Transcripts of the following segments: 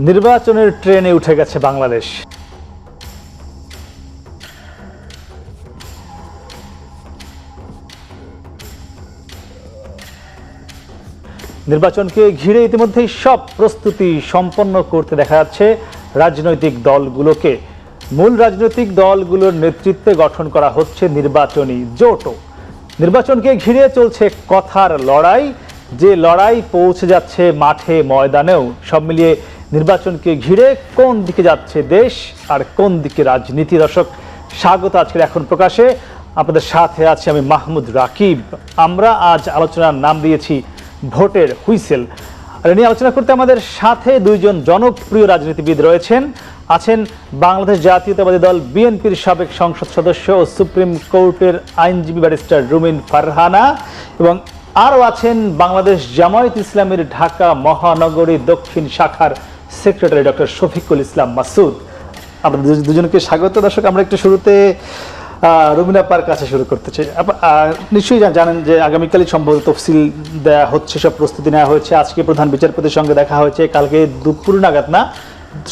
নির্বাচনের ট্রেনে উঠে গেছে বাংলাদেশ। নির্বাচনকে ঘিরে ইতিমধ্যেই সব প্রস্তুতি সম্পন্ন করতে দেখা যাচ্ছে রাজনৈতিক দলগুলোকে। মূল রাজনৈতিক দলগুলোর নেতৃত্বে গঠন করা হচ্ছে নির্বাচনী জোটও। নির্বাচনকে ঘিরে চলছে কথার লড়াই, যে লড়াই পৌঁছে যাচ্ছে মাঠে ময়দানেও। সব মিলিয়ে নির্বাচনকে ঘিরে কোন দিকে যাচ্ছে দেশ আর কোন দিকে রাজনীতি। দর্শক, স্বাগত আজকের এখন প্রকাশে। আপনাদের সাথে আছি আমি মাহমুদ রাকিব। আমরা আজ আলোচনার নাম দিয়েছি ভোটের হুইসেল। আর নিয়ে আলোচনা করতে আমাদের সাথে দুইজন জনপ্রিয় রাজনীতিবিদ রয়েছেন। আছেন বাংলাদেশ জাতীয়তাবাদী দল বিএনপির সাবেক সংসদ সদস্য ও সুপ্রিম কোর্টের আইনজীবী ব্যারিস্টার রুমিন ফারহানা, এবং আরও আছেন বাংলাদেশ জামায়াত ইসলামীর ঢাকা মহানগরী দক্ষিণ শাখার সেক্রেটারি ডক্টর শফিকুল ইসলাম মাসুদ। আপনাদের দুজনকে স্বাগত। দর্শক, আমরা একটু শুরুতে রুমিন আপার কাছে শুরু করতে চাই। নিশ্চয়ই জানেন যে আগামীকালই সম্ভবত তফসিল দেওয়া হচ্ছে, সব প্রস্তুতি নেওয়া হয়েছে। আজকে প্রধান বিচারপতির সঙ্গে দেখা হয়েছে, কালকে দুপুর নাগাদ না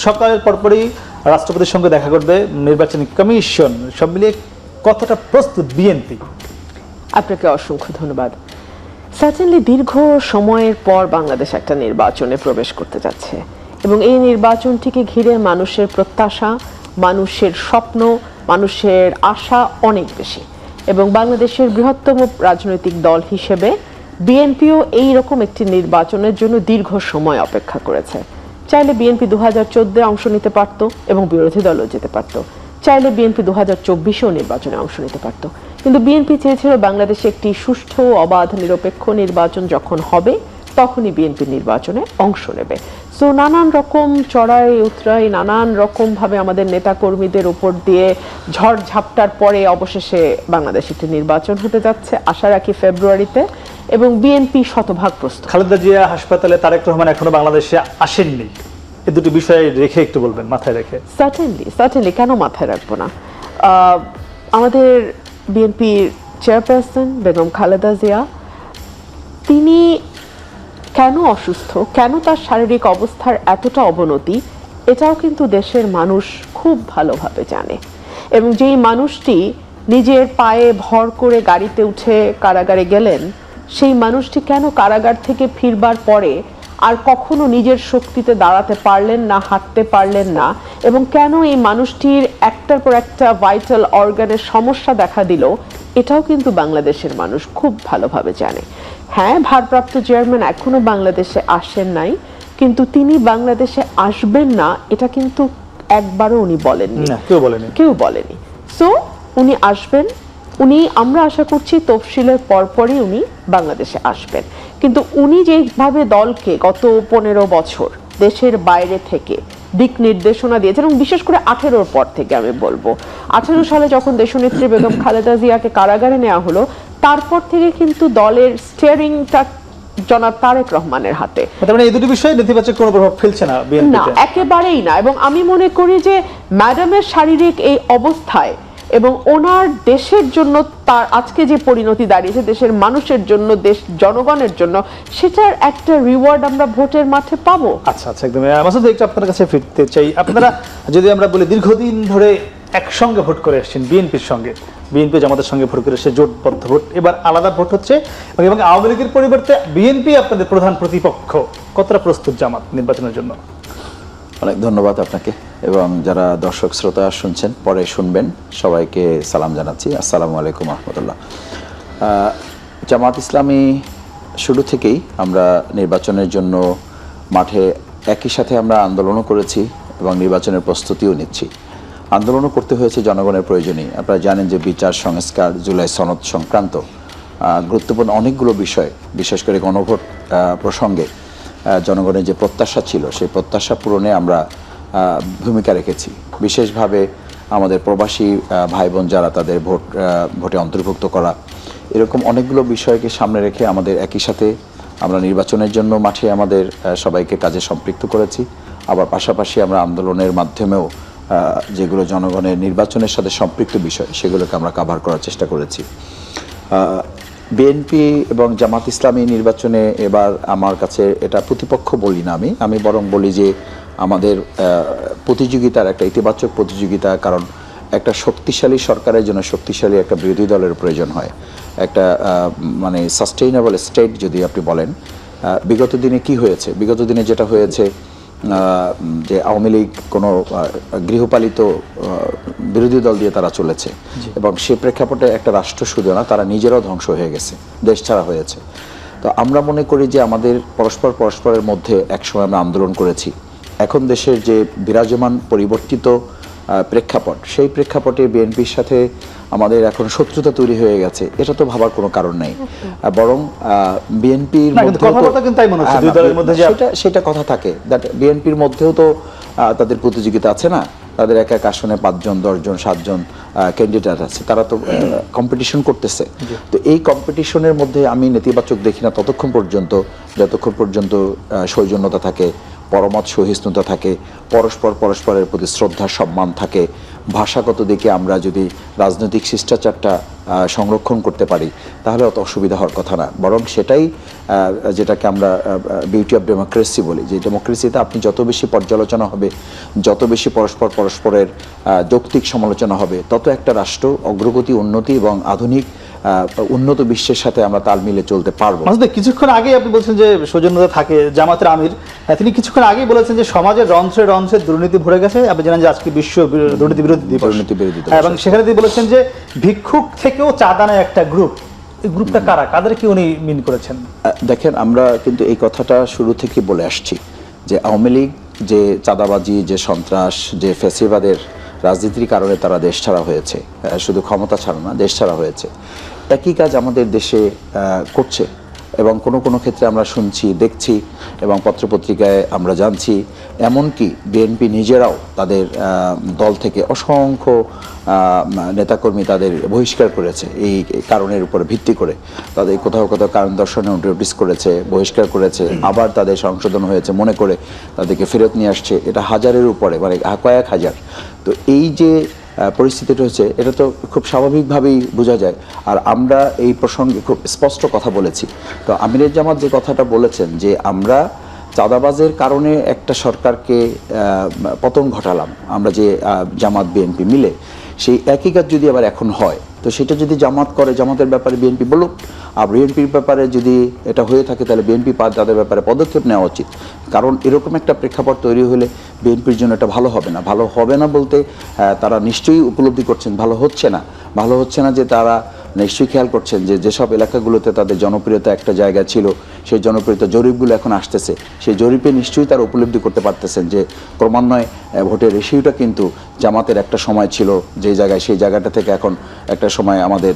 সকালের পরপরই রাষ্ট্রপতির সঙ্গে দেখা করবে নির্বাচনী কমিশন। সব মিলিয়ে কতটা প্রস্তুত বিএনপি? আপনাকে অসংখ্য ধন্যবাদ। সার্টেনলি দীর্ঘ সময়ের পর বাংলাদেশ একটা নির্বাচনে প্রবেশ করতে যাচ্ছে, এবং এই নির্বাচনটিকে ঘিরে মানুষের প্রত্যাশা, মানুষের স্বপ্ন, মানুষের আশা অনেক বেশি। এবং বাংলাদেশের বৃহত্তম রাজনৈতিক দল হিসেবে বিএনপিও এই রকম একটি নির্বাচনের জন্য দীর্ঘ সময় অপেক্ষা করেছে। চাইলে বিএনপি 2014 অংশ নিতে পারত এবং বিরোধী দলও যেতে পারত। চাইলে বিএনপি 2024-এও নির্বাচনে অংশ নিতে পারত। কিন্তু বিএনপি চেয়েছিল বাংলাদেশে একটি সুষ্ঠু, অবাধ, নিরপেক্ষ নির্বাচন যখন হবে তখনই বিএনপি নির্বাচনে অংশ নেবে। সো নানান রকম চড়াই উতরাই, নানান রকমভাবে আমাদের নেতাকর্মীদের উপর দিয়ে ঝড় ঝাপটার পরে অবশেষে বাংলাদেশে একটি নির্বাচন হতে যাচ্ছে, আশা রাখি ফেব্রুয়ারিতে, এবং বিএনপি শতভাগ প্রস্তুত। খালেদা জিয়া হাসপাতালে, তারেক রহমান এখনো বাংলাদেশে আসেননি, এই দুটি বিষয় রেখে একটু বলবেন, মাথায় রেখে। সার্টেনলি কেন মাথায় রাখবো না। আমাদের বিএনপির চেয়ারপারসন বেগম খালেদা জিয়া, তিনি কেন অসুস্থ, কেন তার শারীরিক অবস্থার এতটা অবনতি, এটাও কিন্তু দেশের মানুষ খুব ভালোভাবে জানে। এবং যেই মানুষটি নিজের পায়ে ভর করে গাড়িতে উঠে কারাগারে গেলেন, সেই মানুষটি কেন কারাগার থেকে ফিরবার পরে আর কখনো নিজের শক্তিতে দাঁড়াতে পারলেন না, হাঁটতে পারলেন না, এবং কেন এই মানুষটির একটার পর একটা ভাইটাল অর্গানের সমস্যা দেখা দিল, এটাও কিন্তু বাংলাদেশের মানুষ খুব ভালোভাবে জানে। হ্যাঁ, ভারপ্রাপ্ত চেয়ারম্যান এখনো বাংলাদেশে আসেন নাই, কিন্তু তিনি বাংলাদেশে আসবেন না এটা কিন্তু একবারও উনি বলেননি, কেউ বলেনি। সো উনি আসবেন, আমরা আশা করছি তফসিলের পরপরই উনি বাংলাদেশে আসবেন। কিন্তু উনি যেভাবে দলকে গত 15 বছর দেশের বাইরে থেকে দিক নির্দেশনা দিয়েছেন, এবং বিশেষ করে 18-র পর থেকে আমি বলবো, 18 সালে যখন দেশনেত্রী বেগম খালেদা জিয়াকে কারাগারে নেওয়া হলো, তারপর থেকে কিন্তু দলের স্টিয়ারিংটা জনাব তারেক রহমানের হাতে। এই দুটি বিষয়ে নেতিবাচক কোনো প্রভাব ফেলছে না বিএনপিতে? না, একেবারেই না। এবং আমি মনে করি যে ম্যাডামের শারীরিক এই অবস্থায় এবং ওনার দেশের জন্য তার আজকে যে পরিণতি দাঁড়িয়েছে, দেশের মানুষের জন্য, দেশ জনগণের জন্য, সেটার একটা রিওয়ার্ড আমরা ভোটের মাঠে পাবো। আচ্ছা, একদম। মাসুদ, একটু আপনার কাছে ফিরতে চাই। আপনারা যদি আমরা বলি দীর্ঘদিন ধরে একসঙ্গে ভোট করে এসেছেন বিএনপির সঙ্গে, বিএনপি জামাতের সঙ্গে ভোট করে এসে জোটবদ্ধ ভোট, এবার আলাদা ভোট হচ্ছে, এবং আওয়ামী লীগের পরিবর্তে বিএনপি আপনাদের প্রধান প্রতিপক্ষ। কতটা প্রস্তুত জামাত নির্বাচনের জন্য? অনেক ধন্যবাদ আপনাকে এবং যারা দর্শক শ্রোতা শুনছেন, পরে শুনবেন, সবাইকে সালাম জানাচ্ছি। আসসালামু আলাইকুম রহমতুল্লাহ। জামাত ইসলামী শুরু থেকেই আমরা নির্বাচনের জন্য মাঠে একই সাথে আমরা আন্দোলনও করেছি এবং নির্বাচনের প্রস্তুতিও নিচ্ছি। আন্দোলনও করতে হয়েছে জনগণের প্রয়োজনেই। আপনারা জানেন যে বিচার সংস্কার, জুলাই সনদ সংক্রান্ত গুরুত্বপূর্ণ অনেকগুলো বিষয়, বিশেষ করে গণভোট প্রসঙ্গে জনগণের যে প্রত্যাশা ছিল, সেই প্রত্যাশা পূরণে আমরা ভূমিকা রেখেছি। বিশেষভাবে আমাদের প্রবাসী ভাই বোন যারা, তাদের ভোটে অন্তর্ভুক্ত করা, এরকম অনেকগুলো বিষয়কে সামনে রেখে আমাদের একই সাথে আমরা নির্বাচনের জন্য মাঠে আমাদের সবাইকে কাজে সম্পৃক্ত করেছি। আবার পাশাপাশি আমরা আন্দোলনের মাধ্যমেও যেগুলো জনগণের নির্বাচনের সাথে সম্পৃক্ত বিষয়, সেগুলোকে আমরা কাভার করার চেষ্টা করেছি। বিএনপি এবং জামাত ইসলামী নির্বাচনে এবার আমার কাছে এটা প্রতিপক্ষ বলি না, আমি বরং বলি যে আমাদের প্রতিযোগিতার একটা ইতিবাচক প্রতিযোগিতা, কারণ একটা শক্তিশালী সরকারের জন্য শক্তিশালী একটা বিরোধী দলের প্রয়োজন হয়। একটা মানে সাস্টেইনেবল স্টেট যদি আপনি বলেন, বিগত দিনে কি হয়েছে, বিগত দিনে যেটা হয়েছে যে আওয়ামী লীগ কোনো গৃহপালিত বিরোধী দল দিয়ে তারা চলেছে, এবং সে প্রেক্ষাপটে একটা রাষ্ট্র শুধু না, তারা নিজেরাও ধ্বংস হয়ে গেছে, দেশ ছাড়া হয়েছে। তো আমরা মনে করি যে আমাদের পরস্পরের মধ্যে একসময় আমরা আন্দোলন করেছি। এখন দেশের যে বিরাজমান পরিবর্তিত প্রেক্ষাপট, সেই প্রেক্ষাপটে বিএনপির সাথে আমাদের এখন শত্রুতা তৈরি হয়ে গেছে, এটা তো ভাবার কোনো কারণ নেই। বরং বিএনপির সেটা কথা থাকে, বিএনপির মধ্যেও তো তাদের প্রতিযোগিতা আছে না, তাদের এক এক আসনে 5 জন 10 জন 7 জন ক্যান্ডিডেট আছে, তারা তো কম্পিটিশন করতেছে। তো এই কম্পিটিশনের মধ্যে আমি নেতিবাচক দেখি না যতক্ষণ পর্যন্ত সৌজন্যতা থাকে, পরমত সহিষ্ণুতা থাকে, পরস্পরের প্রতি শ্রদ্ধা সম্মান থাকে, ভাষাগত দিকে আমরা যদি রাজনৈতিক শিষ্টাচারটা সংরক্ষণ করতে পারি, তাহলে অত অসুবিধা হওয়ার কথা না। বরং সেটাই যেটাকে আমরা বিউটি অফ ডেমোক্রেসি বলি, যে ডেমোক্রেসিতে আপনি যত বেশি পর্যালোচনা হবে, যত বেশি পরস্পরের যৌক্তিক সমালোচনা হবে, তত একটা রাষ্ট্র অগ্রগতি, উন্নতি এবং আধুনিক উন্নত বিশ্বের সাথে আমরা তাল মিলে চলতে পারবো। কিছুক্ষণ আগে আপনি বলছেন যে সৌজন্যতা থাকে, জামাতের আমির তিনি কিছুক্ষণ আগেই বলেছেন যে সমাজের রন্ধ্রে দুর্নীতি ভরে গেছে। আপনি জানেন যে আজকে বিশ্ব দুর্নীতি বিরোধী দিবস, এবং সেখানে তিনি বলেছেন যে ভিক্ষুক থেকেও চাঁদা নেয় একটা গ্রুপ। এই গ্রুপটা কারা, কাদেরকে উনি মিন করেছেন? দেখেন, আমরা কিন্তু এই কথাটা শুরু থেকে বলে আসছি যে আওয়ামী লীগ যে চাঁদাবাজি, যে সন্ত্রাস, যে ফ্যাসিবাদের রাজনীতির কারণে তারা দেশ ছাড়া হয়েছে, শুধু ক্ষমতা ছাড়া না, দেশ ছাড়া হয়েছে। একই কাজ আমাদের দেশে করছে, এবং কোনো ক্ষেত্রে আমরা শুনছি, দেখছি, এবং পত্রপত্রিকায় আমরা জানছি, এমনকি বিএনপি নিজেরাও তাদের দল থেকে অসংখ্য নেতাকর্মী তাদের বহিষ্কার করেছে এই কারণের উপরে ভিত্তি করে। তাদের কোথাও কারণ দর্শনে নোটিশ করেছে, বহিষ্কার করেছে, আবার তাদের সংশোধন হয়েছে মনে করে তাদেরকে ফেরত নিয়ে আসছে। এটা হাজারের উপরে, মানে কয়েক হাজার। তো এই যে পরিস্থিতিটা হচ্ছে, এটা তো খুব স্বাভাবিকভাবেই বোঝা যায়। আর আমরা এই প্রসঙ্গে খুব স্পষ্ট কথা বলেছি। তো আমিরের জামাত যে কথাটা বলেছেন যে আমরা চাঁদাবাজের কারণে একটা সরকারকে পতন ঘটালাম, আমরা যে জামাত বিএনপি মিলে, সেই একই কাজ যদি আবার এখন হয়, তো সেটা যদি জামাত করে, জামাতের ব্যাপারে বিএনপি বলুক, আর বিএনপির ব্যাপারে যদি এটা হয়ে থাকে, তাহলে বিএনপি তাদের ব্যাপারে পদক্ষেপ নেওয়া উচিত। কারণ এরকম একটা প্রেক্ষাপট তৈরি হলে বিএনপির জন্য এটা ভালো হবে না। ভালো হবে না বলতে তারা নিশ্চয়ই উপলব্ধি করছেন ভালো হচ্ছে না, যে তারা নিশ্চয়ই খেয়াল করছেন যে যেসব এলাকাগুলোতে তাদের জনপ্রিয়তা একটা জায়গা ছিল, সেই জনপ্রিয়তা জরিপগুলো এখন আসতেছে, সেই জরিপে নিশ্চয়ই তারা উপলব্ধি করতে পারতেছেন যে ক্রমান্বয়ে ভোটের রেশিওটা কিন্তু জামাতের একটা সময় ছিল যে জায়গায়, সেই জায়গাটা থেকে এখন একটা সময় আমাদের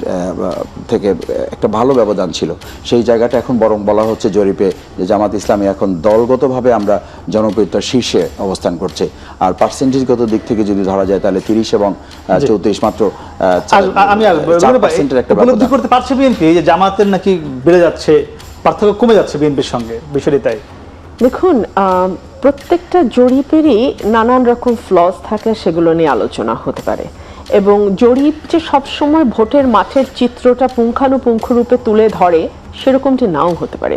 থেকে একটা ভালো ব্যবধান ছিল, সেই জায়গাটা এখন বরং বলা হচ্ছে জরিপে যে জামাত ইসলামী এখন দলগতভাবে আমরা জনপ্রিয়তার শীর্ষে অবস্থান করছে। আর পার্সেন্টেজগত দিক থেকে যদি ধরা যায়, তাহলে 30 এবং 34 মাত্র আমি উপলব্ধি করতে পারছি বিএনপি যে জামাতের নাকি বেড়ে যাচ্ছে, পার্থক্য কমে যাচ্ছে বিএনপির সঙ্গে, বিষয়টি তাই। দেখুন, প্রত্যেকটা জরিপেরই নানান রকম ফ্লস থাকে, সেগুলো নিয়ে আলোচনা হতে পারে। এবং জরিপ যে সবসময় ভোটের মাঠের চিত্রটা পুঙ্খানুপুঙ্খ রূপে তুলে ধরে, সেরকমটি নাও হতে পারে।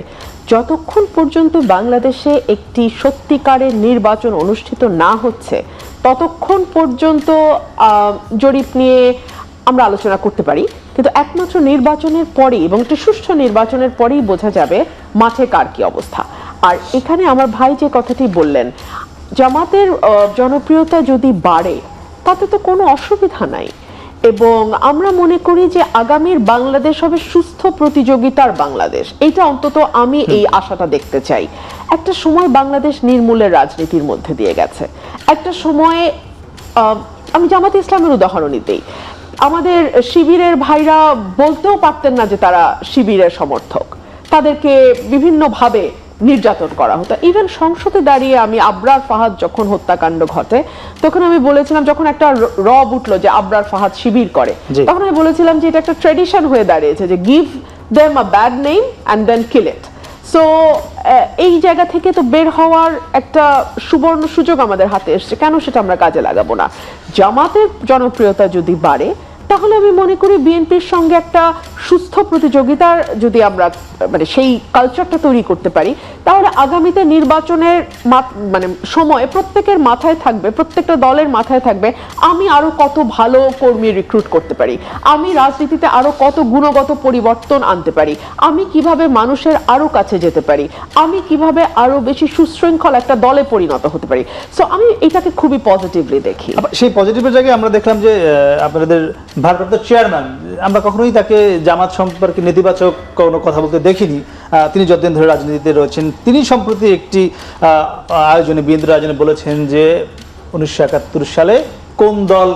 যতক্ষণ পর্যন্ত বাংলাদেশে একটি সত্যিকারের নির্বাচন অনুষ্ঠিত না হচ্ছে, ততক্ষণ পর্যন্ত জরিপ নিয়ে আমরা আলোচনা করতে পারি। কিন্তু একমাত্র নির্বাচনের পরেই, এবং একটি সুষ্ঠু নির্বাচনের পরেই বোঝা যাবে মাঠে কার কি অবস্থা। আর এখানে আমার ভাই যে কথাটি বললেন, জামাতের জনপ্রিয়তা যদি বাড়ে, তাতে তো কোনো অসুবিধা নাই। এবং আমরা মনে করি যে আগামীর বাংলাদেশ হবে সুস্থ প্রতিযোগিতার বাংলাদেশ। এটা অন্তত আমি এই আশাটা দেখতে চাই। একটা সময় বাংলাদেশ নির্মূলের রাজনীতির মধ্যে দিয়ে গেছে। একটা সময়ে আমি জামাত ইসলামের উদাহরণই দিই, আমাদের শিবিরের ভাইরা বলতেও পারতেন না যে তারা শিবিরের সমর্থক, তাদেরকে বিভিন্নভাবে নির্যাতন করা হতো। ইভেন সংসদে দাঁড়িয়ে আমি আবরার ফাহাদ যখন হত্যাকাণ্ড ঘটে, তখন আমি বলেছিলাম, যখন একটা রব উঠলো যে আবরার ফাহাদ শিবির করে, তখন আমি বলেছিলাম যে এটা একটা ট্রেডিশন হয়ে দাঁড়িয়েছে যে give them a bad name and then kill it. So এই জায়গা থেকে তো বের হওয়ার একটা সুবর্ণ সুযোগ আমাদের হাতে এসছে, কেন সেটা আমরা কাজে লাগাবো না? জামাতের জনপ্রিয়তা যদি বাড়ে, তাহলে আমি মনে করি বিএনপির সঙ্গে একটা সুস্থ প্রতিযোগিতার যদি আমরা মানে সেই কালচারটা তৈরি করতে পারি, তাহলে আগামীতে নির্বাচনের মানে সময় প্রত্যেকের মাথায় থাকবে, প্রত্যেকটা দলের মাথায় থাকবে আমি আরো কত ভালো কর্মী রিক্রুট করতে পারি, আমি রাজনীতিতে আরো কত গুণগত পরিবর্তন আনতে পারি, আমি কিভাবে মানুষের আরো কাছে যেতে পারি, আমি কিভাবে আরো বেশি সুশৃঙ্খল একটা দলে পরিণত হতে পারি। সো আমি এটাকে খুবই পজিটিভলি দেখি। সেই পজিটিভের জায়গায় আমরা দেখলাম যে আপনাদের ভারপ্রাপ্ত চেয়ারম্যান, আমরা কখনোই তাকে জামাত সম্পর্কে নেতিবাচক কোনো কথা বলতে দেখিনি। তিনি যতদিন ধরে রাজনীতিতে রয়েছেন, তিনি সম্প্রতি একটি আয়োজনে, বিএনপির আয়োজনে বলেছেন যে 1971 সালে কোন দল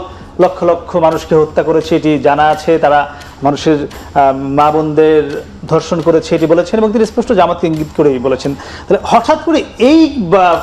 লক্ষ লক্ষ মানুষকে হত্যা করেছে এটি জানা আছে, তারা মানুষের মা বোনদের ধর্ষণ করেছে এটি বলেছেন, এবং তিনি স্পষ্ট জামাতকে ইঙ্গিত করেই বলেছেন। তাহলে হঠাৎ করে এই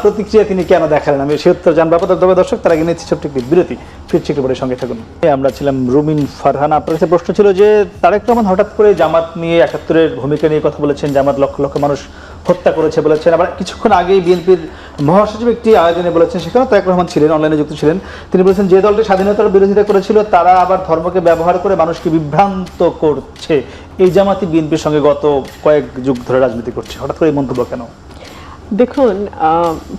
প্রতিক্রিয়া তিনি কেন দেখালেন, আমি সে উত্তর জানবো। তবে দর্শক, তার আগে নিচ্ছি ছোট্ট একটি বিরতি, ফিরছি একটু পরে, সঙ্গে থাকুন। আমরা ছিলাম রুমিন ফারহানা। আপনার কাছে প্রশ্ন ছিল যে তারেক রহমান হঠাৎ করে জামাত নিয়ে 71-এর ভূমিকা নিয়ে কথা বলেছেন, জামাত লক্ষ লক্ষ মানুষ হত্যা করেছে বলেছেন। আবার কিছুক্ষণ আগেই বিএনপির মহাসচিব একটি আয়োজনে বলেছেন, সেখানে তারেক রহমান ছিলেন, অনলাইনে যুক্ত ছিলেন। তিনি বলেছেন যে দলটি স্বাধীনতার বিরোধিতা করেছিল তারা আবার ধর্মকে ব্যবহার করে মানুষকে বিভ্রান্ত করছে। এই জামাতি বিএনপির সঙ্গে গত কয়েক যুগ ধরে রাজনীতি করছে, হঠাৎ করে এই মন্তব্য কেন? দেখুন,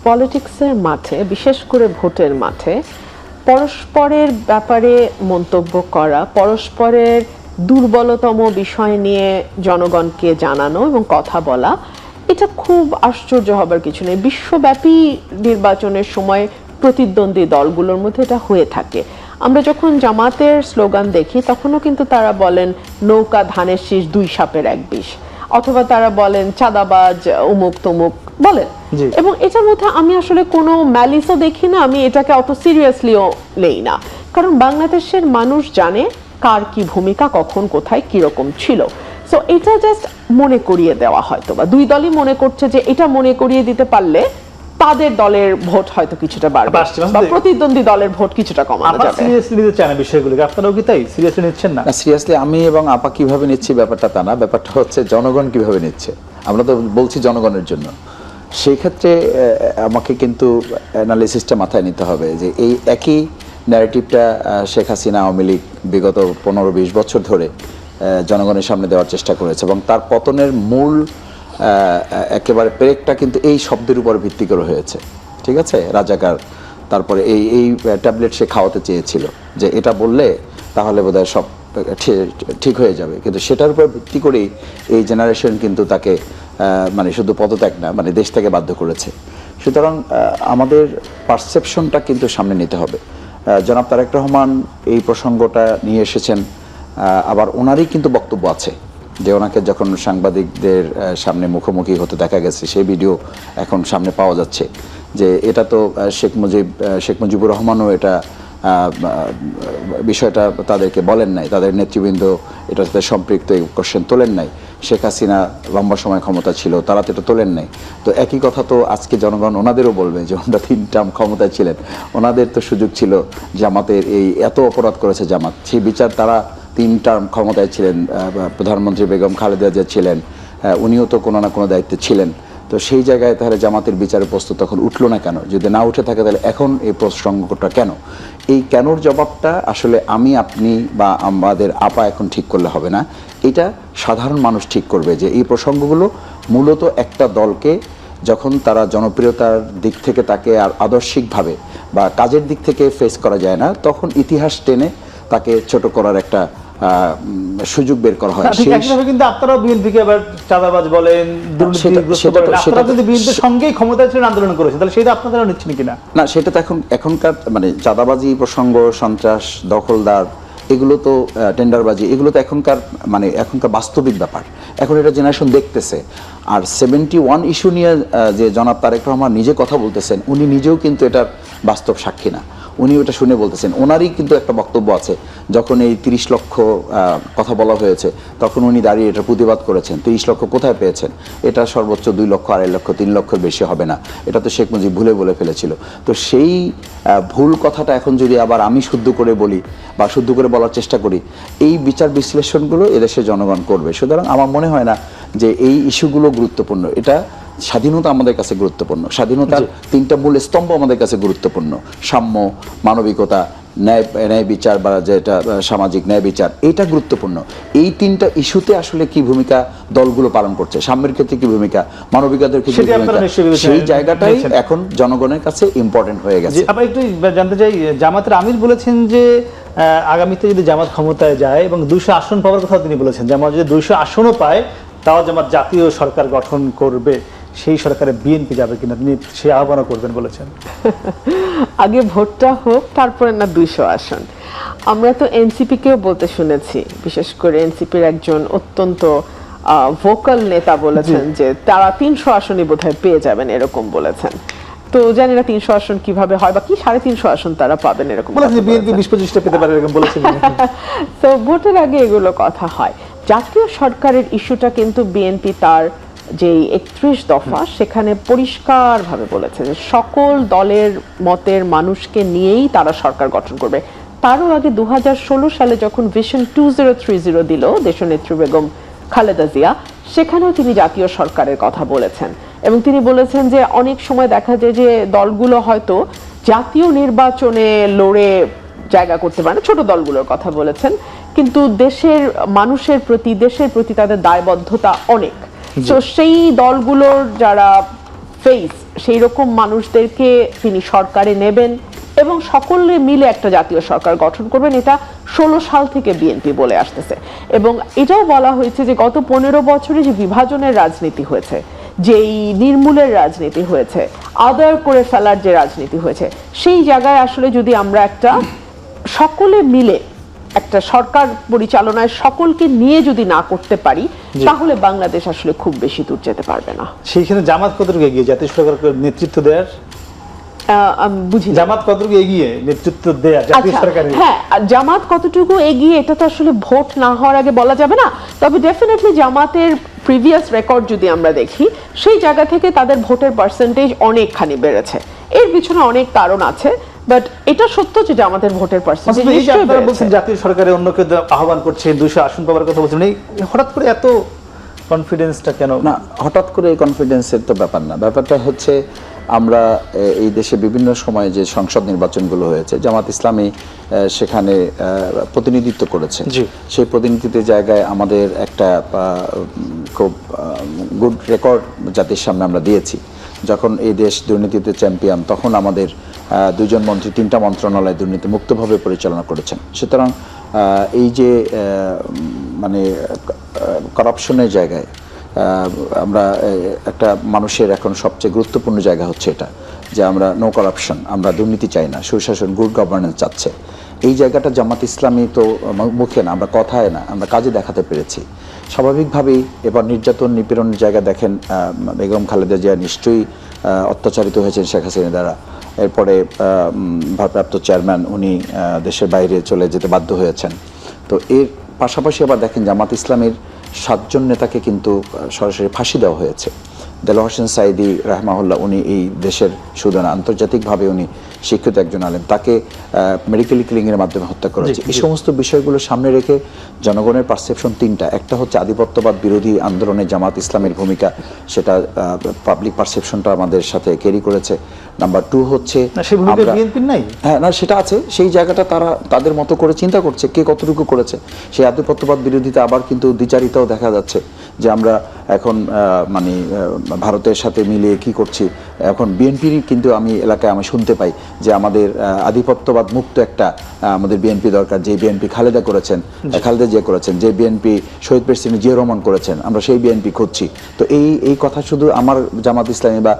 পলিটিক্সের মাঠে, বিশেষ করে ভোটের মাঠে, পরস্পরের ব্যাপারে মন্তব্য করা, পরস্পরের দুর্বলতম বিষয় নিয়ে জনগণকে জানানো এবং কথা বলা, এটা খুব আশ্চর্য হবার কিছু নেই। বিশ্বব্যাপী নির্বাচনের সময় প্রতিদ্বন্দ্বী দলগুলোর মধ্যে এটা হয়ে থাকে। আমরা যখন জামাতের স্লোগান দেখি তখনও কিন্তু তারা বলেন নৌকা ধানের শীষ, দুই সাপের এক বিষ, অথবা তারা বলেন চাঁদাবাজ অমুক তমুক বলেন, এবং এটার মধ্যে আমি আসলে কোনো ম্যালিসও দেখি না, আমি এটাকে অত সিরিয়াসলিও নেই না, কারণ বাংলাদেশের মানুষ জানে কার কি ভূমিকা, কখন কোথায় কিরকম ছিল। সো এটা জাস্ট মনে করিয়ে দেওয়া, হয়তো বা দুই দলই মনে করছে যে এটা মনে করিয়ে দিতে পারলে তাদের দলের ভোট হয়তো কিছুটা বাড়বে বা প্রতিদ্বন্দ্বী দলের ভোট কিছুটা কমানো যাবে। সিরিয়াসলি নিতে চান না বিষয়গুলোকে, আপনারাও কি তাই সিরিয়াসলি নিচ্ছেন না? সিরিয়াসলি আমি এবং আপা কিভাবে নিচ্ছি ব্যাপারটা তা না, ব্যাপারটা হচ্ছে জনগণ কিভাবে নিচ্ছে। আমরা তো বলছি জনগণের জন্য, সেই ক্ষেত্রে আমাকে কিন্তু অ্যানালিসিসটা মাথায় নিতে হবে যে এই একই ন্যারেটিভটা শেখ হাসিনা আওয়ামী লীগ বিগত 15-20 বছর ধরে জনগণের সামনে দেওয়ার চেষ্টা করেছে, এবং তার পতনের মূল একেবারে পেরেকটা কিন্তু এই শব্দের উপর ভিত্তি করে হয়েছে। ঠিক আছে, রাজাকার, তারপরে এই ট্যাবলেট সে খাওয়াতে চেয়েছিল যে এটা বললে তাহলে বোধহয় সব ঠিক হয়ে যাবে, কিন্তু সেটার উপর ভিত্তি করেই এই জেনারেশন কিন্তু তাকে মানে শুধু পদত্যাগ না, মানে দেশ থেকে বাধ্য করেছে। সুতরাং আমাদের পারসেপশনটা কিন্তু সামনে নিতে হবে। জনাব তারেক রহমান এই প্রসঙ্গটা নিয়ে এসেছেন, আবার ওনারই কিন্তু বক্তব্য আছে যে ওনাকে যখন সাংবাদিকদের সামনে মুখোমুখি হতে দেখা গেছে, সেই ভিডিও এখন সামনে পাওয়া যাচ্ছে, যে এটা তো শেখ মুজিবুর রহমানও এটা বিষয়টা তাদেরকে বলেন নাই, তাদের নেতৃবৃন্দ এটার সাথে সম্পৃক্ত এই কোশ্চেন তোলেন নাই। শেখ হাসিনা লম্বা সময় ক্ষমতা ছিল, তারা তো এটা তোলেন নাই। তো একই কথা তো আজকে জনগণ ওনাদেরও বলবে যে ওনারা 3 টার্ম ক্ষমতায় ছিলেন, ওনাদের তো সুযোগ ছিল জামাতের এই এত অপরাধ করেছে জামাত, সেই বিচার তারা 3 টার্ম ক্ষমতায় ছিলেন, প্রধানমন্ত্রী বেগম খালেদা জিয়া ছিলেন, উনিও তো কোনো না কোনো দায়িত্বে ছিলেন। তো সেই জায়গায় তাহলে জামাতের বিচারের প্রশ্ন তখন উঠলো না কেন? যদি না উঠে থাকে তাহলে এখন এই প্রসঙ্গটা কেন? এই কেনর জবাবটা আসলে আমি, আপনি বা আমাদের আপা এখন ঠিক করলে হবে না, এটা সাধারণ মানুষ ঠিক করবে যে এই প্রসঙ্গগুলো মূলত একটা দলকে যখন তারা জনপ্রিয়তার দিক থেকে তাকে আর আদর্শিকভাবে বা কাজের দিক থেকে ফেস করা যায় না, তখন ইতিহাস টেনে তাকে ছোট করার একটা সুযোগ বের করা হয়। কিন্তু আপনারাও বিএনপিকে আবার চাঁদাবাজ বলেন, দুর্নীতিগ্রস্ত বলেন, আপনারা যদি বিএনপির সঙ্গেই ক্ষমতায় ছিলেন, আন্দোলন করেছেন, তাহলে সেটা আপনারা নিচ্ছেন কিনা? না, সেটা তো এখনকার মানে চাঁদাবাজি প্রসঙ্গ, সন্ত্রাস, দখলদার, এগুলো তো টেন্ডারবাজি, এগুলো তো এখনকার বাস্তবিক ব্যাপার। এখন এটা জেনারেশন দেখতেছে। আর 71 ইস্যু নিয়ে যে জনাব তারেক রহমান নিজে কথা বলতেছেন, উনি নিজেও কিন্তু এটার বাস্তব সাক্ষী না, উনি ওটা শুনে বলতেছেন। ওনারই কিন্তু একটা বক্তব্য আছে, যখন এই 30 লক্ষ কথা বলা হয়েছে তখন উনি দাঁড়িয়ে এটা প্রতিবাদ করেছেন। 30 লক্ষ কোথায় পেয়েছেন? এটা সর্বোচ্চ 2 লক্ষ, 2.5 লক্ষ, 3 লক্ষের বেশি হবে না, এটা তো শেখ মুজিব ভুলে বলে ফেলেছিল। তো সেই ভুল কথাটা এখন যদি আবার আমি শুদ্ধ করে বলি বা শুদ্ধ করে বলার চেষ্টা করি, এই বিচার বিশ্লেষণগুলো এদেশের জনগণ করবে। সুতরাং আমার মনে হয় না যে এই ইস্যুগুলো গুরুত্বপূর্ণ। এটা স্বাধীনতা আমাদের কাছে গুরুত্বপূর্ণ, স্বাধীনতার 3টা মূল স্তম্ভ আমাদের কাছে গুরুত্বপূর্ণ: সাম্য, মানবিকতা ন্যায় বিচার বা যেটা সামাজিক ন্যায় বিচার, এটা গুরুত্বপূর্ণ। এই তিনটা ইস্যুতে আসলে কি ভূমিকা দলগুলো পালন করছে, সাম্যের ক্ষেত্রে কি ভূমিকা, মানবিকতার ক্ষেত্রে কি ভূমিকা, সেই জায়গাটাই এখন জনগণের কাছে ইম্পর্টেন্ট হয়ে গেছে। আবার একটু জানতে চাই, জামাতের আমির বলেছেন যে আগামীতে যদি জামাত ক্ষমতায় যায় এবং 200 আসন পাওয়ার কথা তিনি বলেছেন, জামাত যদি 200 আসনও পায় তাও জামাত জাতীয় সরকার গঠন করবে, সেই সরকারে বিএনপি যাবে কিনা তিনি সে আহ্বানও করবেন বলেছেন। আগে ভোটটা হোক, তারপরে না 200 আসন। আমরা তো এনসিপি কেও বলতে শুনেছি, বিশেষ করে এনসিপির একজন অত্যন্ত ভোকাল নেতা বলেছেন যে তারা 300 আসনই বোধহয় পেয়ে যাবেন, এরকম বলেছেন। তো জানি না 300 আসন কিভাবে হয় বা কি 350 আসন তারা পাবেন, এরকম বলেছেন বিএনপি 20-25টা পেতে পারে, এরকম বলেছেন। তো ভোটের আগে এগুলো কথা হয়। জাতীয় সরকারের ইস্যুটা কিন্তু বিএনপি তার যে 31 দফা সেখানে পরিষ্কারভাবে বলেছে যে সকল দলের মতের মানুষকে নিয়েই তারা সরকার গঠন করবে। তারও আগে 2016 সালে যখন ভিশন 2030 দিল দেশনেত্রী বেগম খালেদা জিয়া, সেখানেও তিনি জাতীয় সরকারের কথা বলেছেন এবং তিনি বলেছেন যে অনেক সময় দেখা যায় যে দলগুলো হয়তো জাতীয় নির্বাচনে লড়ে জায়গা করতে পারে না, ছোট দলগুলোর কথা বলেছেন, কিন্তু দেশের মানুষের প্রতি, দেশের প্রতি তাদের দায়বদ্ধতা অনেক। তো সেই দলগুলোর যারা ফেস, সেই রকম মানুষদেরকে তিনি সরকারে নেবেন এবং সকলে মিলে একটা জাতীয় সরকার গঠন করবেন। এটা 16 সাল থেকে বিএনপি বলে আসতেছে এবং এটাও বলা হয়েছে যে গত 15 বছরে যে বিভাজনের রাজনীতি হয়েছে, যেই নির্মূলের রাজনীতি হয়েছে, আদার করে ফেলার যে রাজনীতি হয়েছে, সেই জায়গায় আসলে যদি আমরা একটা সকলে মিলে একটা সরকার পরিচালনায় সকলকে নিয়ে যদি না করতে পারি, তাহলে বাংলাদেশ আসলে খুব বেশি দূর যেতে পারবে না। সেইখানে জামাত কতটুকু এগিয়ে জাতীয় সরকারকে নেতৃত্ব দেওয়ার? বুঝি জামাত কতটুকু এগিয়ে নেতৃত্ব দেয়া জাতীয় সরকারে? হ্যাঁ, জামাত কতটুকু এগিয়ে এটা তো আসলে ভোট না হওয়ার আগে বলা যাবে না। তবে ডেফিনেটলি জামাতের প্রিভিয়াস রেকর্ড যদি আমরা দেখি, সেই জায়গা থেকে তাদের ভোটের পার্সেন্টেজ অনেকখানি বেড়েছে। এর পিছনে অনেক কারণ আছে, বাট এটা সত্য যে জামাতের ভোটের পার্সেন্টেজ আপনারা বলছেন জাতীয় সরকারে অন্যকে আহ্বান করছে, 200 আসন পাওয়ার কথা বলছেন, এই হঠাৎ করে এত কনফিডেন্সটা কেন? না, হঠাৎ করে এই কনফিডেন্সের তো ব্যাপার না। ব্যাপারটা হচ্ছে আমরা এই দেশে বিভিন্ন সময়ে যে সংসদ নির্বাচনগুলো হয়েছে, জামাত ইসলামী সেখানে প্রতিনিধিত্ব করেছে। সেই প্রতিনিধিত্বের জায়গায় আমাদের একটা খুব গুড রেকর্ড জাতির সামনে আমরা দিয়েছি। যখন এই দেশ দুর্নীতিতে চ্যাম্পিয়ন, তখন আমাদের 2 জন মন্ত্রী 3টা মন্ত্রণালয় দুর্নীতি মুক্তভাবে পরিচালনা করেছেন। সুতরাং এই যে মানে করাপশনের জায়গায় আমরা একটা মানুষের এখন সবচেয়ে গুরুত্বপূর্ণ জায়গা হচ্ছে এটা যে আমরা নো করাপশন, আমরা দুর্নীতি চাই না, সুশাসন, গুড গভর্নেন্স চাচ্ছে। এই জায়গাটা জামাত ইসলামী তো মুখে না, আমরা কথায় না, আমরা কাজে দেখাতে পেরেছি। স্বাভাবিকভাবেই এবার নির্যাতন নিপীড়নের জায়গা দেখেন, বেগম খালেদা জিয়া নিশ্চয়ই অত্যাচারিত হয়েছেন শেখ হাসিনা দ্বারা। এরপরে ভারপ্রাপ্ত চেয়ারম্যান উনি দেশের বাইরে চলে যেতে বাধ্য হয়েছেন। তো এর পাশাপাশি আবার দেখেন জামাত ইসলামের 7 জন নেতাকে কিন্তু সরাসরি ফাঁসি দেওয়া হয়েছে। দেলোয়ার হোসেন সাঈদী রাহমাহুল্লাহ, উনি এই দেশের শুধু না আন্তর্জাতিকভাবে উনি শিক্ষিত একজন আলেম, তাকে মেডিকেলি কিলিংয়ের মাধ্যমে হত্যা করা হয়েছে। এই সমস্ত বিষয়গুলো সামনে রেখে জনগণের পারসেপশন 3টা। একটা হচ্ছে আধিপত্যবাদ বিরোধী আন্দোলনে জামাত ইসলামের ভূমিকা, সেটা পাবলিক পারসেপশনটা আমাদের সাথে ক্যারি করেছে। নাম্বার 2 হচ্ছে হ্যাঁ না, সেটা আছে, সেই জায়গাটা তারা তাদের মতো করে চিন্তা করছে কে কতটুকু করেছে। সেই আধিপত্যবাদ বিরোধিতা আবার কিন্তু দ্বিচারিতাও দেখা যাচ্ছে যে আমরা এখন মানে ভারতের সাথে মিলিয়ে কি করছি। এখন বিএনপির কিন্তু আমি এলাকায় আমি শুনতে পাই যে আমাদের আধিপত্যবাদ মুক্ত একটা আমাদের বিএনপি দরকার, যে বিএনপি খালেদা জিয়া করেছেন, যে বিএনপি শহীদ প্রেসিডেন্ট জিয়া রহমান করেছেন, আমরা সেই বিএনপি খুঁজছি। তো এই কথা শুধু আমার জামাত ইসলামী বা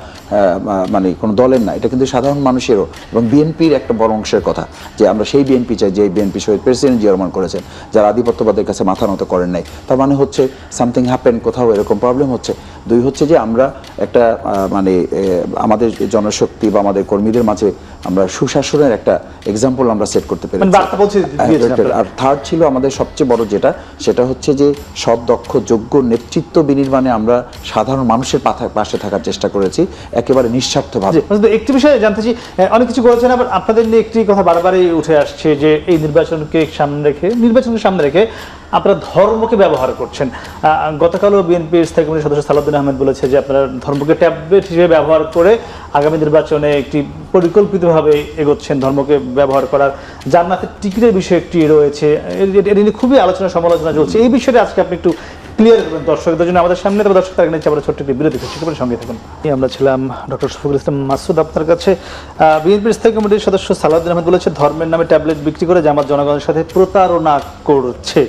মানে কোনো দলের না, এটা কিন্তু সাধারণ মানুষেরও এবং বিএনপির একটা বড় অংশের কথা যে আমরা সেই বিএনপি চাই যে বিএনপি শহীদ প্রেসিডেন্ট জিয়া রহমান করেছেন, যারা আধিপত্যবাদের কাছে মাথা নত করেন নাই। তার মানে হচ্ছে সামথিং হ্যাপেন, কোথাও এরকম প্রবলেম হচ্ছে। 2 হচ্ছে যে আমরা একটা মানে আমাদের জনশক্তি বা আমাদের কর্মীদের মাঝে আমরা সুশাসনের একটা এক্সাম্পল আমরা সেট করতে পেরেছি। আর 3rd ছিল আমাদের সবচেয়ে বড় যেটা, সেটা হচ্ছে যে সৎ, দক্ষ, যোগ্য নেতৃত্ব বিনির্মাণে আমরা সাধারণ মানুষের পাশে থাকার চেষ্টা করেছি একেবারে নিঃস্বার্থভাবে। একটি বিষয়ে জানতে চাই, অনেক কিছু বলেছেন, আবার আপনাদের নিয়ে একটি কথা বারবারই উঠে আসছে যে এই নির্বাচনকে সামনে রেখে আপনারা ধর্মকে ব্যবহার করছেন। গতকালও বিএনপির স্থায়ী কমিটির সদস্য সালাউদ্দিন সালাউদ্দিন আহমেদ বলেছে যে আপনারা ধর্মকে ট্যাবলেট হিসেবে ব্যবহার করে আগামী নির্বাচনে একটি পরিকল্পিতভাবে এগোচ্ছেন ধর্মকে ব্যবহার করার। জান্নাতের টিকিটের বিষয় একটি রয়েছে, এটা নিয়ে খুবই আলোচনা সমালোচনা চলছে। এই বিষয়ে আজকে আপনি একটু ক্লিয়ার করবেন দর্শকদের জন্য আমাদের সামনে। তবে দর্শক তার নিচ্ছে আমরা ছোট্ট একটি বিরতি করছি, সঙ্গে থাকুন। আমরা ছিলাম ডক্টর শফিকুল ইসলাম মাসুদ আপনার কাছে। বিএনপির স্থায়ী কমিটির সদস্য সালাউদ্দিন আহমেদ বলেছে ধর্মের নামে ট্যাবলেট বিক্রি করে জামাত জনগণের সাথে প্রতারণা করছে।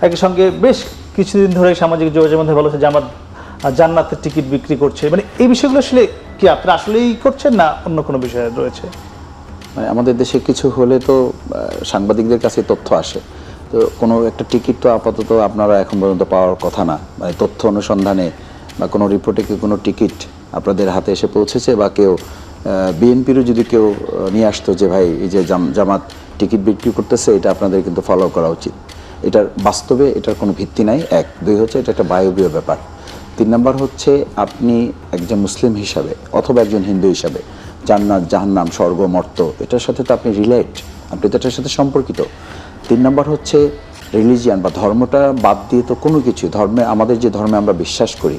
একই সঙ্গে বেশ কিছুদিন ধরে সামাজিক যোগাযোগের মধ্যে বলেছে জামাত জান্নাতের টিকিট বিক্রি করছে। মানে এই বিষয়গুলো আসলে কি আপনারা আসলেই করছেন না অন্য কোনো বিষয় রয়েছে? মানে আমাদের দেশে কিছু হলে তো সাংবাদিকদের কাছে তথ্য আসে, তো কোনো একটা টিকিট তো আপাতত আপনারা এখন পর্যন্ত পাওয়ার কথা না। মানে তথ্য অনুসন্ধানে বা কোনো রিপোর্টে কি কোনো টিকিট আপনাদের হাতে এসে পৌঁছেছে, বা কেউ বিএনপিরও যদি কেউ নিয়ে আসতো যে ভাই এই যে জামাত টিকিট বিক্রি করতেছে, এটা আপনাদের কিন্তু ফলো করা উচিত, এটার বাস্তবে এটার কোনো ভিত্তি নাই। এক, দুই হচ্ছে এটা একটা বায়বীয় ব্যাপার। 3 নম্বর হচ্ছে আপনি একজন মুসলিম হিসাবে অথবা একজন হিন্দু হিসাবে জান্নাত জাহান্নাম স্বর্গ মর্ত এটার সাথে তো আপনি রিলেট, আপনি তো এটার সাথে সম্পর্কিত। 3 নম্বর হচ্ছে রিলিজিয়ান বা ধর্মটা বাদ দিয়ে তো কোনো কিছু ধর্মে, আমাদের যে ধর্মে আমরা বিশ্বাস করি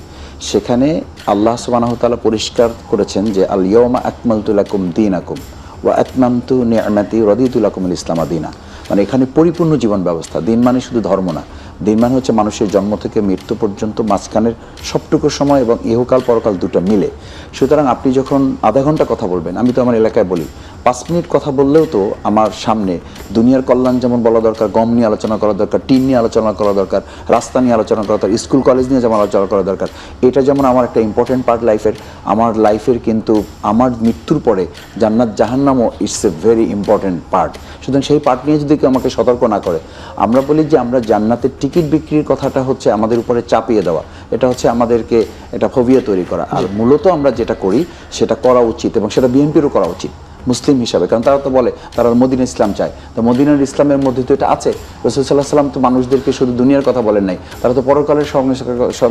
সেখানে আল্লাহ সুবহানাহু ওয়া তাআলা পরিষ্কার করেছেন যে আল ইয়াউমা আকমালতু লাকুম দীনাকুম ওয়া আতমামতু নি'মাতি রাদিতু লাকুমুল ইসলামা দীনা। মানে এখানে পরিপূর্ণ জীবন ব্যবস্থা। দিন মানে শুধু ধর্ম না, দিন মানে হচ্ছে মানুষের জন্ম থেকে মৃত্যু পর্যন্ত মাঝখানের সবটুকু সময় এবং ইহকাল পরকাল দুটো মিলে। সুতরাং আপনি যখন আধা ঘন্টা কথা বলবেন, আমি তো আমার এলাকায় বলি 5 মিনিট কথা বললেও তো আমার সামনে দুনিয়ার কল্যাণ যেমন বলা দরকার, গম নিয়ে আলোচনা করা দরকার, টিন নিয়ে আলোচনা করা দরকার, রাস্তা নিয়ে আলোচনা করা দরকার, স্কুল কলেজ নিয়ে যেমন আলোচনা করা দরকার। এটা যেমন আমার একটা ইম্পর্টেন্ট পার্ট লাইফের, আমার লাইফের কিন্তু আমার মৃত্যুর পরে জান্নাত জাহান্নামও it's a very important part. সুতরাং সেই পার্ট নিয়ে যদি কেউ আমাকে সতর্ক না করে, আমরা বলি যে আমরা জান্নাতের টিকিট বিক্রির কথাটা হচ্ছে আমাদের উপরে চাপিয়ে দেওয়া, এটা হচ্ছে আমাদেরকে এটা ফোবিয়া তৈরি করা। আর মূলত আমরা যেটা করি সেটা করা উচিত, এবং সেটা বিএনপিরও করা উচিত মুসলিম হিসাবে, কারণ তারা তো বলে তারা মদিনা ইসলাম চায়। তো মদিনার ইসলামের মধ্যে তো এটা আছে। রাসূল সাল্লাল্লাহু আলাইহি ওয়াসাল্লাম তো মানুষদেরকে শুধু দুনিয়ার কথা বলেন নাই, তারা তো পরকালের সঙ্গে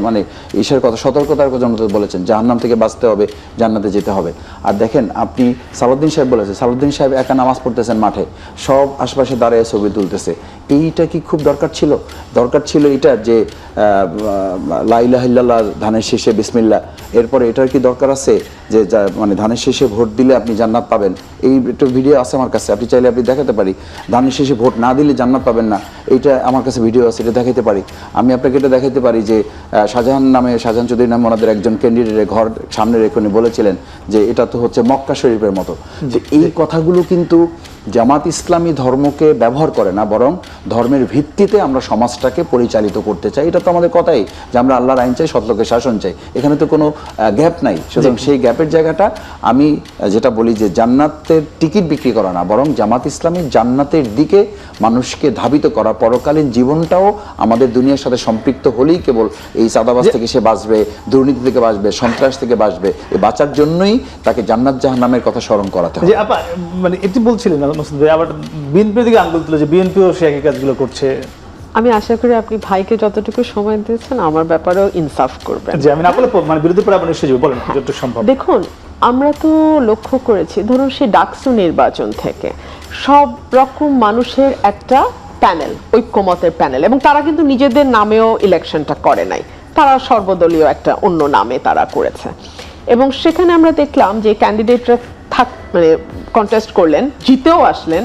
মানে ঈশার কথা, সতর্কতার জন্য তো বলেছেন জাহান্নাম থেকে বাঁচতে হবে, জান্নাতে যেতে হবে। আর দেখেন আপনি সালাউদ্দিন সাহেব বলেছে, সালাউদ্দিন সাহেব একা নামাজ পড়তেছেন মাঠে, সব আশপাশে দাঁড়িয়ে ছবি তুলতেছে। এইটা কি খুব দরকার ছিল? দরকার ছিল এটা যে লা ইলাহা ইল্লাল্লাহ ধানের শেষে বিসমিল্লাহ, এরপরে এটার কি দরকার আছে যে মানে ধানের শেষে ভোট দিলে আপনি জান্নাত পাবেন? এই একটা ভিডিও আছে আমার কাছে, আপনি চাইলে আপনি দেখাতে পারি। ধানের শেষে ভোট না দিলে জান্নাত পাবেন না, এইটা আমার কাছে ভিডিও আছে, এটা দেখাতে পারি। আমি আপনাকে এটা দেখাতে পারি যে শাহজাহান চৌধুরী নামে ওনাদের একজন ক্যান্ডিডেটের ঘর সামনে রেখে উনি বলেছিলেন যে এটা তো হচ্ছে মক্কা শরীফের মতো। যে এই কথাগুলো কিন্তু জামাত ইসলামী ধর্মকে ব্যবহার করে না, বরং ধর্মের ভিত্তিতে আমরা সমাজটাকে পরিচালিত করতে চাই। এটা তো আমাদের কথাই যে আমরা আল্লাহর আইন চাই, সৎলোকের শাসন চাই, এখানে তো কোনো গ্যাপ নাই। সুতরাং সেই গ্যাপের জায়গাটা আমি যেটা বলি যে জান্নাতের টিকিট বিক্রি করা না, বরং জামাত ইসলামী জান্নাতের দিকে মানুষকে ধাবিত করা। পরকালীন জীবনটাও আমাদের দুনিয়ার সাথে সম্পৃক্ত হলেই কেবল এই চাঁদাবাজ থেকে সে বাঁচবে, দুর্নীতি থেকে বাঁচবে, সন্ত্রাস থেকে বাঁচবে। এই বাঁচার জন্যই তাকে জান্নাত জাহান্নামের কথা স্মরণ করাতে হবে। আপা মানে এটি বলছিলেন মাসুদ ভাই, আবার বিএনপির দিকে আঙুল তুলে যে বিএনপিও সে একই কাজগুলো করছে। আমি আশা করি আপনি ভাইকে যতটুকু সময় দিয়েছেন আমার ব্যাপারেও ইনসাফ করবেন। যে আমি না বলে মানে বিরোধী পরে আপনি নিশ্চয়ই বলেন যতটুকু সম্ভব। দেখুন, আমরা তো লক্ষ্য করেছি, ধরুন সেই ডাকসু নির্বাচন থেকে সব রকম মানুষের একটা প্যানেল, ঐক্যমতের প্যানেল, এবং তারা কিন্তু নিজেদের নামেও ইলেকশনটা করে নাই, তারা সর্বদলীয় একটা অন্য নামে তারা করেছে। এবং সেখানে আমরা দেখলাম যে ক্যান্ডিডেটরা মানে কন্টেস্ট করলেন, জিতেও আসলেন,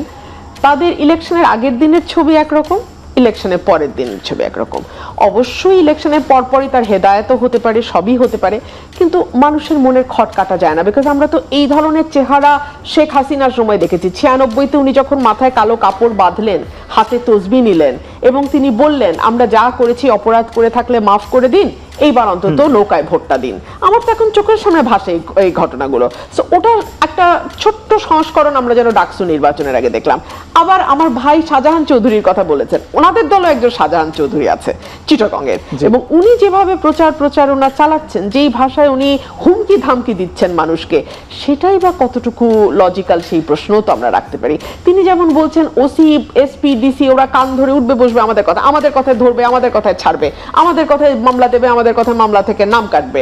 তাদের ইলেকশনের আগের দিনের ছবি একরকম, ইলেকশনের পরের দিনের ছবি একরকম। অবশ্যই ইলেকশনের পরপরই তার হেদায়েতও হতে পারে, সবই হতে পারে, কিন্তু মানুষের মনের খট কাটা যায় না। বিকজ আমরা তো এই ধরনের চেহারা শেখ হাসিনার সময় দেখেছি। 96-তে উনি যখন মাথায় কালো কাপড় বাঁধলেন, হাতে তসবিহ নিলেন এবং তিনি বললেন আমরা যা করেছি অপরাধ করে থাকলে মাফ করে দিন, এইবার অন্তত নৌকায় ভোটটা দিন। আমার তো এখন চোখের সামনে ভাসে এই ঘটনাগুলো। সো ওটার একটা ছোট্ট সংস্করণ আমরা যেন ডাকসু নির্বাচনের আগে দেখলাম। আবার আমার ভাই শাহজাহান চৌধুরীর কথা বলেছেন, ওনাদের দলও একজন শাহজাহান চৌধুরী আছে চিটাগংয়ের, এবং উনি যেভাবে প্রচারণা চালাচ্ছেন, যেই ভাষায় উনি হুমকি ধামকি দিচ্ছেন মানুষকে, সেটাই বা কতটুকু লজিক্যাল সেই প্রশ্নও তো আমরা রাখতে পারি। তিনি যেমন বলছেন ওসি, এসপি, ডিসি ওরা কান ধরে উঠবে বসবে আমাদের কথায় ধরবে, আমাদের কথায় ছাড়বে, আমাদের কথায় মামলা দেবে, আমাদের কথায় মামলা থেকে নাম কাটবে,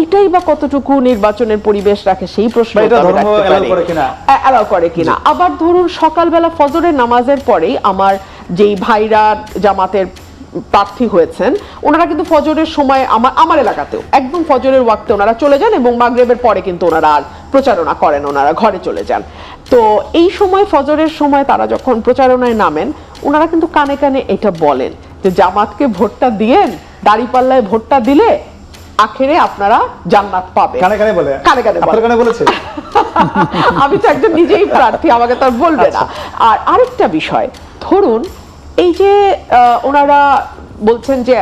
এটাই বা কতটুকু নির্বাচনের পরিবেশ রাখে সেই প্রশ্ন অ্যালাউ করে কিনা। আবার ধরুন সকালবেলা ফজরের নামাজের পরেই আমার যেই ভাইরা জামাতের প্রার্থী হয়েছেন, ওনারা কিন্তু ফজরের সময় আমার এলাকাতেও একদম ফজরের ওয়াক্তে ওনারা চলে যান এবং মাগরিবের পরে কিন্তু ওনারা আর প্রচারণা করেন, ওনারা ঘরে চলে যান। তো এই সময় ফজরের সময় তারা যখন প্রচারণায় নামেন, ওনারা কিন্তু কানে কানে এটা বলেন যে জামাতকে ভোটটা দিয়েন, দাঁড়িপাল্লায় ভোটটা দিলে আখেরে আপনারা জান্নাত পাবেন। কানে কানে বলে? কানে কানে আপনার কানে বলেছে? আমি তো একজন নিজেই প্রার্থী, আমাকে তো আর বলবে না। আর আরেকটা বিষয়, ধরুন এই যে ওনারা বলছেন যে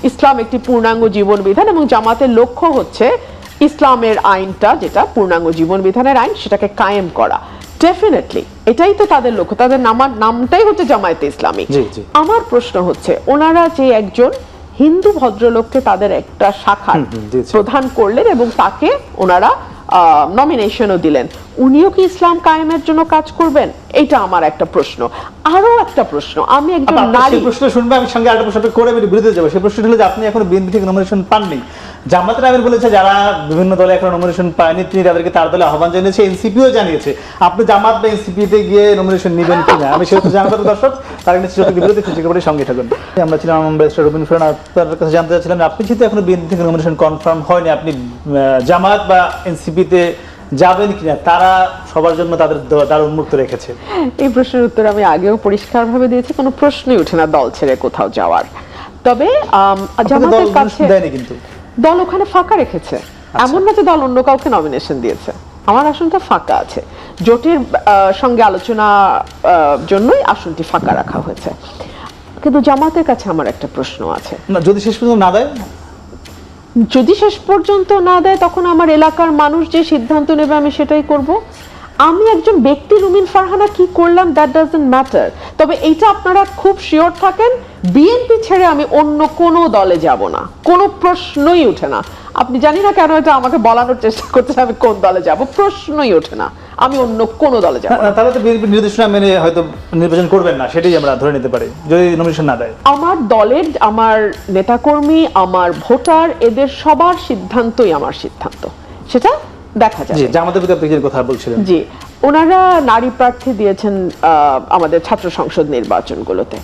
ইসলাম একটি পূর্ণাঙ্গ জীবন বিধান এবং জামাতের লক্ষ্য হচ্ছে ইসলামের আইনটা, যেটা পূর্ণাঙ্গ জীবন বিধানের আইন, সেটাকে কায়েম করা। ডেফিনেটলি এটাই তো তাদের লক্ষ্য, তাদের নামটাই হচ্ছে জামায়াতে ইসলামী। আমার প্রশ্ন হচ্ছে, ওনারা যে একজন হিন্দু ভদ্রলোককে তাদের একটা শাখার প্রধান করলেন এবং তাকে ওনারা নমিনেশনও দিলেন, উনিও কি ইসলাম কায়েমের জন্য কাজ করবেন? এটা আমার একটা প্রশ্ন। আরো একটা প্রশ্ন, আমি একজন নারী, প্রশ্ন শুনবে, আমি সঙ্গে আরেকটা প্রশ্ন করে আমি বিরুদ্ধে যাবো। সেই প্রশ্ন হলো যে আপনি এখন বিএনপি থেকে নমিনেশন পাননি, জামাতের আমির বলেছে যারা বিভিন্ন দলে এখন নমিনেশন পায়নি তিনি তাদেরকে তার দলে আহ্বান জানিয়েছে, এনসিপিও জানিয়েছে। আপনি জামাত বা এনসিপিতে গিয়ে নমিনেশন নেবেন কিনা আমি সেহেতু জানাতে দর্শক তার বিরোধী ফিজিক্যাল সঙ্গে থাকুন। আমরা ছিলাম ব্যারিস্টার রবিন ফেরান, আপনার কাছে জানতে চাচ্ছিলাম আপনি যেহেতু এখনো বিএনপি থেকে নমিনেশন কনফার্ম হয়নি, আপনি জামাত বা এনসিপিতে যাবেন কিনা, তারা সবার জন্য তাদের দ্বার উন্মুক্ত রেখেছে। এই প্রশ্নের উত্তর আমি আগেও পরিষ্কারভাবে দিয়েছি, কোনো প্রশ্নই ওঠে না দল ছেড়ে কোথাও যাওয়ার। তবে জামাতের কাছে দেয়নি, কিন্তু দল ওখানে ফাঁকা রেখেছে, এমন না যে দল অন্য কাউকে নমিনেশন দিয়েছে। আমার আসনটা ফাঁকা আছে, জোটের সঙ্গে আলোচনা জন্যই আসনটি ফাঁকা রাখা হয়েছে। কিন্তু জামাতের কাছে আমার একটা প্রশ্ন আছে, যদি শেষ পর্যন্ত না দেয়, যদি শেষ পর্যন্ত না দেয় তখন আমার এলাকার মানুষ যে সিদ্ধান্ত নেবে আমি সেটাই করব। আমি একজন ব্যক্তি রুমিন ফারহানা কি করলাম দ্যাট ডাজন্ট ম্যাটার। তবে এইটা আপনারা খুব শিওর থাকেন, বিএনপি ছেড়ে আমি অন্য কোনো দলে যাব না, কোনো প্রশ্নই ওঠে না। আপনি জানি না কেন এটা আমাকে বলানোর চেষ্টা করছেন আমি কোন দলে যাব, প্রশ্নই ওঠে না, আমি অন্য কোনো দলে যাব না। তাহলে তো বিএনপি নির্দেশনা মেনে হয়তো নির্বাচন করবেন না, সেটাই আমরা ধরে নিতে পারি যদি নমিনেশন না দেয়। আমার দলের, আমার নেতাকর্মী, আমার ভোটার, এদের সবার সিদ্ধান্তই আমার সিদ্ধান্ত, সেটা দেখা যায়। জামাতের প্রতি আপনি যে কথা বলছিলেন, জি, ওনারা নারী প্রার্থী দিয়েছেন আমাদের ছাত্র সংসদ নির্বাচনগুলোতে।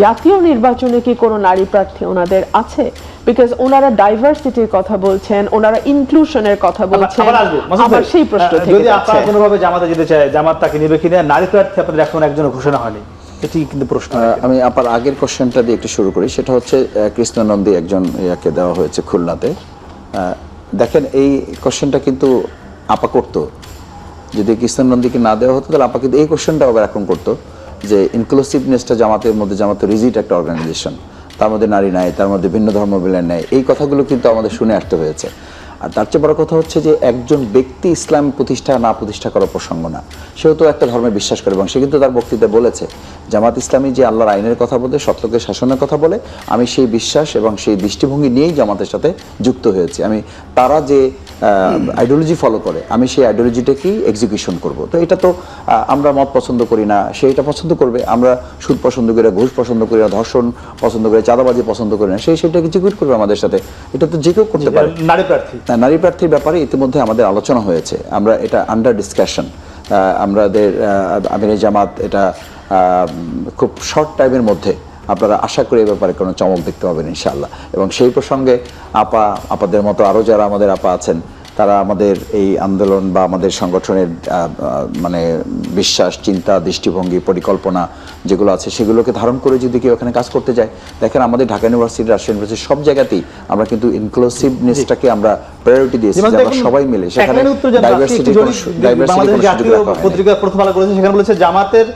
জাতীয় নির্বাচনে কি কোনো নারী প্রার্থী ওনাদের আছে? বিকজ ওনারা ডাইভার্সিটির কথা বলছেন, ওনারা ইনক্লুশনের কথা বলছেন। আমার সেই প্রশ্ন থেকে যদি আপনারা কোনোভাবে জামাতে যেতে চায়, জামাত তাকে নেবে কিনা? নারী প্রার্থী আপনাদের এখন একজন ঘোষণা হয়নি, এটি কিন্তু প্রশ্ন। আমি আপনার আগের কোশ্চেনটা দিয়ে একটু শুরু করি, সেটা হচ্ছে কৃষ্ণনন্দী একজন ইয়াকে দেওয়া হয়েছে খুলনাতে। দেখেন এই কোশ্চেনটা কিন্তু আপা করতো, যদি কৃষ্ণনন্দীকে না দেওয়া হতো তাহলে আপা কিন্তু এই কোশ্চেনটা আবার এখন করতো যে ইনক্লুসিভনেসটা জামাতের মধ্যে, জামাতের রিজিট একটা অর্গানাইজেশন, তার মধ্যে নারী নাই, তার মধ্যে ভিন্ন ধর্মবিলের নাই, এই কথাগুলো কিন্তু আমাদের শুনে আসতে হয়েছে। আর তার চেয়ে বড় কথা হচ্ছে যে একজন ব্যক্তি ইসলাম প্রতিষ্ঠা না প্রতিষ্ঠা করার প্রসঙ্গ না, সেও তো একটা ধর্মে বিশ্বাস করে এবং সে কিন্তু তার বক্তৃতায় বলেছে জামাত ইসলামী যে আল্লাহর আইনের কথা বলে, সত্যকে শাসনের কথা বলে, আমি সেই বিশ্বাস এবং সেই দৃষ্টিভঙ্গি নিয়েই জামাতের সাথে যুক্ত হয়েছি। আমি তারা যে আইডিওলজি ফলো করে আমি সেই আইডিওলজিটাকেই এক্সিকিউশন করব। তো এটা তো আমরা মত পছন্দ করি না, সে এটা পছন্দ করবে, আমরা সুদ পছন্দ করি না, ঘুষ পছন্দ করি না, ধর্ষণ পছন্দ করি, চাঁদাবাজি পছন্দ করি না, সেটা এক্সিকিউট করবে আমাদের সাথে। এটা তো যে কেউ করতে পারে। নারী প্রার্থীর ব্যাপারে ইতিমধ্যে আমাদের আলোচনা হয়েছে, আমরা এটা আন্ডার ডিসকাশন। আমাদের আমিরে জামাত এটা খুব শর্ট টাইমের মধ্যে আপনারা আশা করি এ ব্যাপারে কোনো চমক দেখতে পাবেন ইনশাআল্লাহ। এবং সেই প্রসঙ্গে আপাদের মতো আরও যারা আমাদের আপা আছেন, তারা আমাদের এই আন্দোলন বা আমাদের সংগঠনের মানে বিশ্বাস, চিন্তা, দৃষ্টিভঙ্গি, পরিকল্পনা যেগুলো আছে সেগুলোকে ধারণ করে যদি কেউ ওখানে কাজ করতে যায়, দেখেন আমাদের ঢাকা ইউনিভার্সিটি, রাজশাহী ইউনিভার্সিটি সব জায়গাতেই আমরা কিন্তু ইনক্লুসিভনেসটাকে আমরা প্রায়োরিটি দিয়েছি, আমরা সবাই মিলে সেখানে পত্রিকা প্রথম আলো করেছে, সেখানে বলেছে জামাতের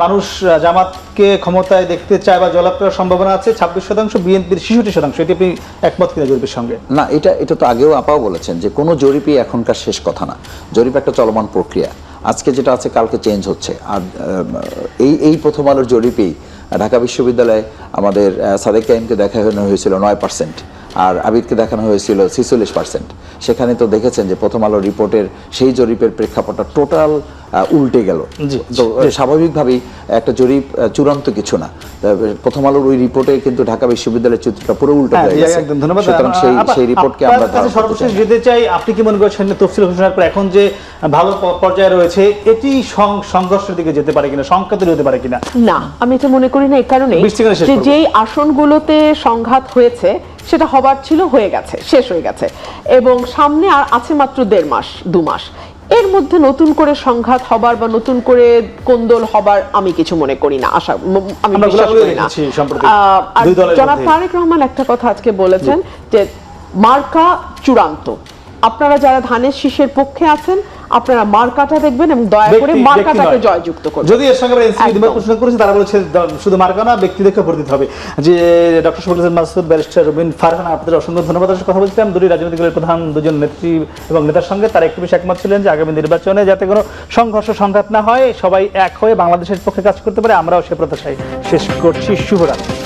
মানুষ জামাতকে ক্ষমতায় দেখতে চায় বা জয়লাভ করার সম্ভাবনা আছে 26%, বিএনপির 66%। এটি আপনি একমত কিনা জরিপের সঙ্গে? না, এটা তো আগেও আপাও বলেছেন যে কোনো জরিপই এখনকার শেষ কথা না, জরিপ একটা চলমান প্রক্রিয়া, আজকে যেটা আছে কালকে চেঞ্জ হচ্ছে। আর এই প্রথম আলোর জরিপেই ঢাকা বিশ্ববিদ্যালয়ে আমাদের সাদেক কাইমকে দেখানো হয়েছিল 9%, আর আবিদকে দেখানো হয়েছিল 46%। সেখানে তো দেখেছেন যে প্রথম আলো রিপোর্টের সেই জরিপের প্রেক্ষাপটটা টোটাল উল্টে গেল। তো স্বাভাবিকভাবেই একটা জরিপ চূড়ান্ত কিছু না, প্রথম আলোর ওই রিপোর্টে কিন্তু ঢাকা বিশ্ববিদ্যালয়ের চিত্রটা পুরো উল্টো হয়ে গেছে। সুতরাং সেই রিপোর্টকে আমরা সর্বশেষ যেতে চাই, আপনি কি মনে করছেন তফসিল ঘোষণার পর এখন যে ভালো পর্যায়ে রয়েছে এটি সংঘর্ষের দিকে যেতে পারে কিনা, সংঘাতের হতে পারে কিনা? না, আমি এটা মনে করি না এই কারণে 20 সেকেন্ডে শেষ যে করবো। যেই আসনগুলোতে সংঘাত হয়েছে সেটা হবার ছিল হয়ে গেছে, শেষ হয়ে গেছে, এবং সামনে আর আছে মাত্র 1.5 মাস 2 মাস। এর মধ্যে নতুন করে সংঘাত হবার বা নতুন করে কোন্দল হবার আমি কিছু মনে করি না, আমি আমরা বিশ্বাস গোলাগুলি করি না। দেখেছি সম্প্রতি আর দুই দলের জনাব মধ্যে। তারেক রহমান একটা কথা আজকে বলেছেন যে মার্কা চূড়ান্ত, আপনারা যারা ধানের শীষের পক্ষে আছেন আপনারা মার্কাটা দেখবেন এবং দয়া করে ব্যক্তি মার্কাটাকে নয়। জয়যুক্ত করবেন। যদি এর সঙ্গে এনসিপি একদম। দ্বিমত পোষণ করেছে, তারা বলেছে শুধু মার্কা না ব্যক্তি দেখে ভোট দিতে হবে। যে ডক্টর শফিকুল হাসান মাসুদ, ব্যারিস্টার রবিন ফারহান, আপনাদের অসংখ্য ধন্যবাদ। সাথে কথা বলছিলাম দুটি রাজনৈতিক দলের প্রধান দুজন নেত্রী এবং নেতার সঙ্গে। তারা একটু বেশি একমত ছিলেন যে আগামী নির্বাচনে যাতে কোনো সংঘর্ষ সংঘাত না হয়, সবাই এক হয়ে বাংলাদেশের পক্ষে কাজ করতে পারে, আমরাও সে প্রত্যাশায় শেষ করছি। শুভরাত্রি।